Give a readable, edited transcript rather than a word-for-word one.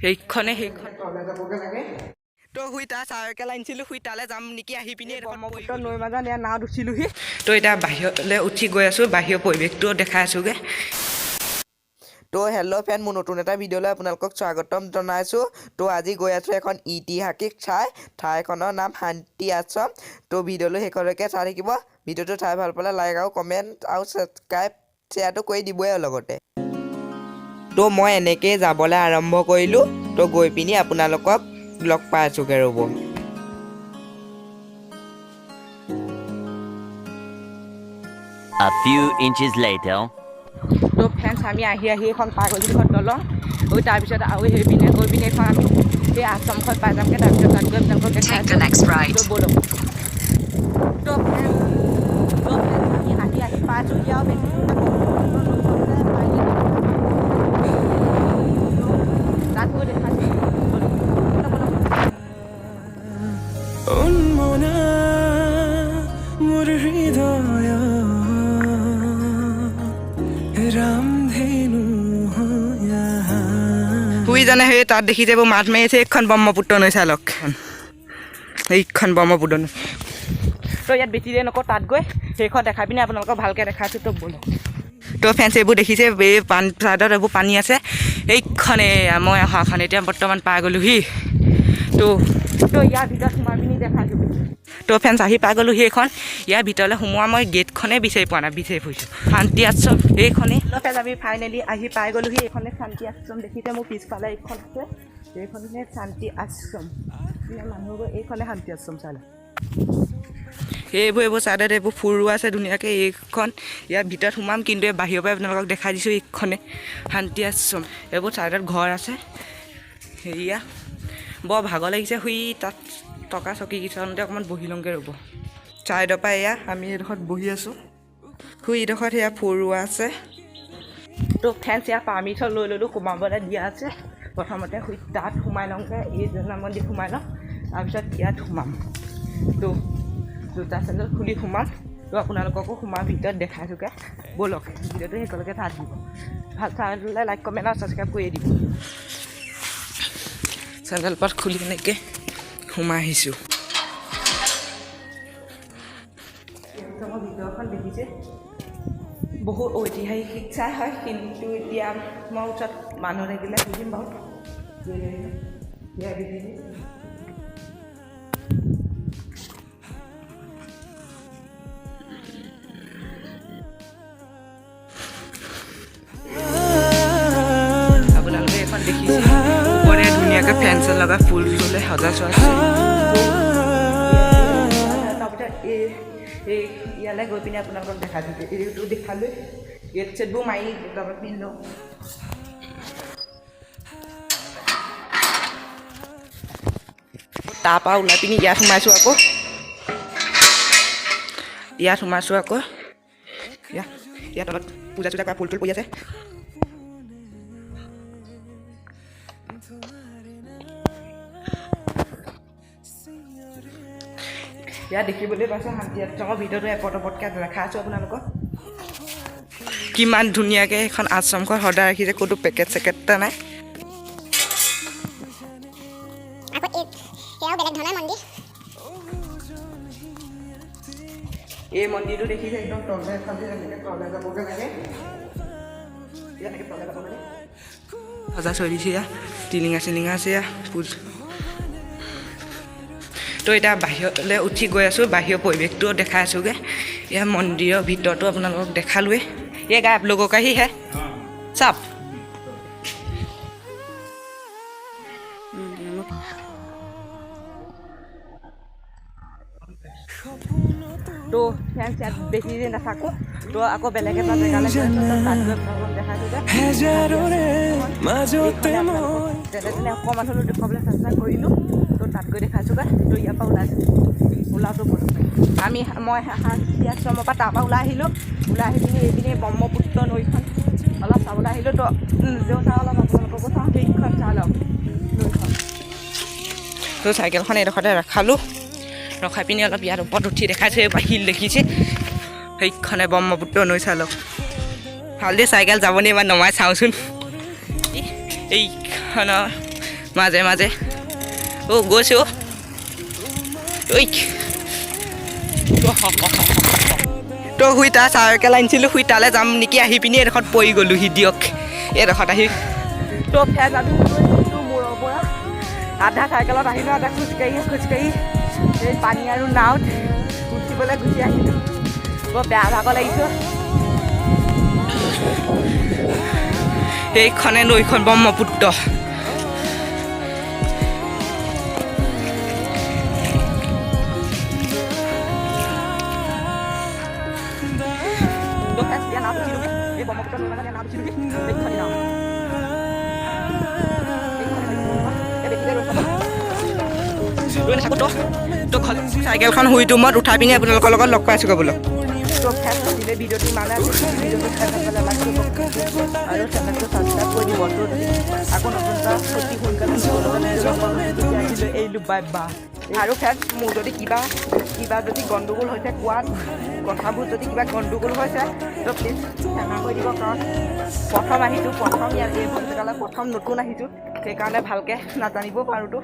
সেইখন তলে যাবগে লাগে তো হুইতা চাৰকেল আনিছিলোঁ হুইতালৈ যাম নেকি আহি পিনে ব্ৰহ্মপুত্ৰ নৈ মাজত এয়া নাৱত উঠিলোহি তো এতিয়া বাহিৰলৈ উঠি গৈ আছোঁ বাহিৰৰ পৰিৱেশটো দেখাই আছোঁগৈ তো হেল্ল' ফ্ৰেণ্ড মোৰ নতুন এটা ভিডিঅ'লৈ আপোনালোকক স্বাগতম জনাইছোঁ তো আজি গৈ আছোঁ এখন ঐতিহাসিক ঠাইখনৰ নাম শান্তি আশ্ৰম তো ভিডিঅ'লৈ শেষলৈকে চাই থাকিব ভিডিঅ'টো চাই ভাল পালে লাইক আৰু কমেণ্ট আৰু ছাবস্ক্ৰাইব শ্বেয়াৰটো কৰি দিবই আৰু লগতে তো মই এনেকৈয়ে যাবলৈ আৰম্ভ কৰিলোঁ তো গৈ পিনি আপোনালোকক লগ পাই আছোঁগৈ ৰ'ব A few inches later. তো ফ্ৰেণ্ডছ আমি আহি এখন পাৰ গ'লোঁ দলং তাৰপিছত আৰু সেইপিনে গৈ পিনে এখন আমি সেই আশ্ৰমখন পাই যামগৈ তাৰপিছত তাত গৈ আপোনালোকক দেখাই তো ব'লক তো ফ্ৰেণ্ডছ আমি আহি পাইছোঁ ইয়াও বেছি তাত গৈ দেখাইছোঁ শুই জানে সেই তাত দেখি যাব মাছ মাৰিছে এইখন ব্ৰহ্মপুত্ৰ নৈ চাই লওক এইখন ব্ৰহ্মপুত্ৰ নৈ তো ইয়াত বেছি দেৰি নকওঁ তাত গৈ সেইখন দেখাই পিনে আপোনালোকক ভালকৈ দেখাইছোঁ তো ব'লক তো ফ্ৰেণ্ডছ এইবোৰ দেখিছে এই পানী চাইডত এইবোৰ পানী আছে এইখনে মই অহাখন এতিয়া বৰ্তমান পাই গ'লোহি তো ইয়াৰ ভিতৰত সোমাই পিনি দেখাইছোঁ তো ফ্ৰেণ্ডছ আহি পাই গ'লোঁ সেইখন ইয়াৰ ভিতৰলৈ সোমোৱা মই গেটখনেই বিচাৰি পোৱা নাই বিচাৰি ফুৰিছোঁ শান্তি আশ্ৰম এইখনেই ফ্ৰেণ্ডছ আমি ফাইনেলি আহি পাই গ'লোহি এইখনে শান্তি আশ্ৰম দেখিছে মোৰ পিছফালে এইখন আছে এইখনে শান্তি আশ্ৰম মানুহবোৰ এইখনে শান্তি আশ্ৰম চালে এইবোৰ চাইডত এইবোৰ ফুৰোৱা আছে ধুনীয়াকৈ এইখন ইয়াৰ ভিতৰত সোমাম কিন্তু এই বাহিৰৰ পৰাই আপোনালোকক দেখাই দিছোঁ এইখনে শান্তি আশ্ৰম এইবোৰ চাইডত ঘৰ আছে সেয়া বৰ ভাগৰ লাগিছে শুই তাত টকা চকী কিছুমানতে অকণমান বহি লওঁগৈ ৰ'ব চাইডৰ পৰা এয়া আমি এইডোখৰত বহি আছোঁ শুই এইডোখৰত সেয়া ফুৰোৱা আছে তো ফ্ৰেণ্ডছ ইয়াৰ পাৰ্মিশ্যন লৈ ল'লোঁ সোমাবলৈ দিয়া আছে প্ৰথমতে শুই তাত সোমাই লওঁগৈ এই জগন্নাথ মন্দিৰ সোমাই লওঁ তাৰপিছত ইয়াত সোমাম তো জোতা চেণ্ডেল খুলি সোমাম তো আপোনালোককো সোমাৰ ভিতৰত দেখাইছোঁগৈ ব'লক ভিডিঅ'টো শেষলৈকে চাই দিব ভাল চাই ল'লে লাইক কমেণ্ট আৰু ছাবস্ক্ৰাইব কৰি দিব চেণ্ডেল পাত খুলি এনেকৈ সোমাই আহিছোঁ মই ভিডিঅ'খন দেখিছে বহুত ঐতিহাসিক ঠাই হয় কিন্তু এতিয়া মই ওচৰত মানুহ থাকিলে বুজিম বাৰু আপোনালোকে এখন দেখিছে ওপৰে ধুনীয়াকৈ ফেঞ্চৰ লগা ফুল চুলে সজাইছোঁ আছে তাৰপিছত এই ইয়ালৈ গৈ পিনে আপোনালোকক দেখাই দিছোঁ এইটো দেখালৈ গেট চেটবোৰ মাৰি তাৰপৰা পিন্ধো তাৰপৰা ওলাই পিনি ইয়াত সোমাইছোঁ আকৌ ইয়াত অলপ পূজা চূজা কৰা ফুল চুল পৰি আছে ইয়াত দেখিবলৈ পাইছোঁ শান্তি আশ্ৰমৰ ভিতৰতো এপটকৈ দেখা আছোঁ আপোনালোকক কিমান ধুনীয়াকৈ এখন আশ্ৰমখন সদায় ৰাখিছে ক'তো পেকেট চেকেট এটা নাই এই মন্দিৰটো দেখিছে একদম তলে তলে যাবগৈ লাগে সজা চৈ দিছে ইয়াত টিলিঙা চিলিঙা আছে ইয়াত তো এতিয়া বাহিৰলৈ উঠি গৈ আছোঁ বাহিৰৰ পৰিৱেশটো দেখাই আছোঁগৈ ইয়াৰ মন্দিৰৰ ভিতৰতো আপোনালোকক দেখালোৱে এই গাই आप लोगों का ही है सब তো ফ্ৰেণ্ডছ ইয়াত বেছি দিন নাথাকোঁ তো আকৌ বেলেগ এটা জেগালৈ গৈ তাত গৈ যেনে অকণমান হ'লেও দেখুৱাবলৈ চেষ্টা কৰিলোঁ তো তাত গৈ দেখাইছোঁগৈ তো ইয়াৰ পৰা ওলাওঁতো ব'লো মই শান্তি আশ্ৰমৰ পৰা তাৰপৰা ওলাই আহিলোঁ ওলাই আহি পিনি এইপিনে ব্ৰহ্মপুত্ৰ নৈখন অলপ চাবলৈ আহিলোঁ তো নিজেও চাওঁ অলপ আপোনালোককো চাওঁ সেইখন চাই লওক নৈখন তো চাইকেলখন এইডোখৰতে ৰখালোঁ ৰখাই পিনি অলপ ইয়াৰ ওপৰত উঠি দেখাইছোঁ এইবাৰ শিল দেখিছে সেইখনে ব্ৰহ্মপুত্ৰ নৈ চাই লওক ভালদৰে চাইকেল যাবনি এবাৰ নমাই চাওঁচোন এইখনৰ মাজে মাজে গৈছোঁ ঐ তো শুই তাৰ চাইকেল আনিছিলোঁ শুই তালৈ যাম নেকি আহি পিনি এডোখৰত পৰি গ'লোহি দিয়ক এডোখৰত আহি তো ফেজ আমি মূৰৰ পৰা আধা চাইকেলত আহিলোঁ আধা খোজকাঢ়ি এই পানী আৰু নাৱত উঠিবলৈ গুচি আহিলোঁ বৰ বেয়া ভাগৰ লাগিছোঁ এইখনে নৈখন ব্ৰহ্মপুত্ৰ চাইকেলখন শুইটো মই উঠাই পিনি আপোনালোকৰ লগত লগ পাই আছোঁ ক'বলৈ ভিডিঅ'টো ইমানে আৰু চেনেলটো ছাবস্ক্ৰাইব কৰি দিব আকৌ নতুন এটা অতি সোনকালে এইলো বাই বা আৰু ফ্ৰেণ্ড মোৰ যদি কিবা যদি গণ্ডগোল হৈছে কোৱাত কথাবোৰ যদি কিবা গণ্ডগোল হৈছে তো প্লিজ ক্ষমা কৰি দিব কাৰণ প্ৰথম আহিছোঁ ইয়াত এই জেগালৈ প্ৰথম নতুন আহিছোঁ সেইকাৰণে ভালকৈ নাজানিব পাৰোঁতো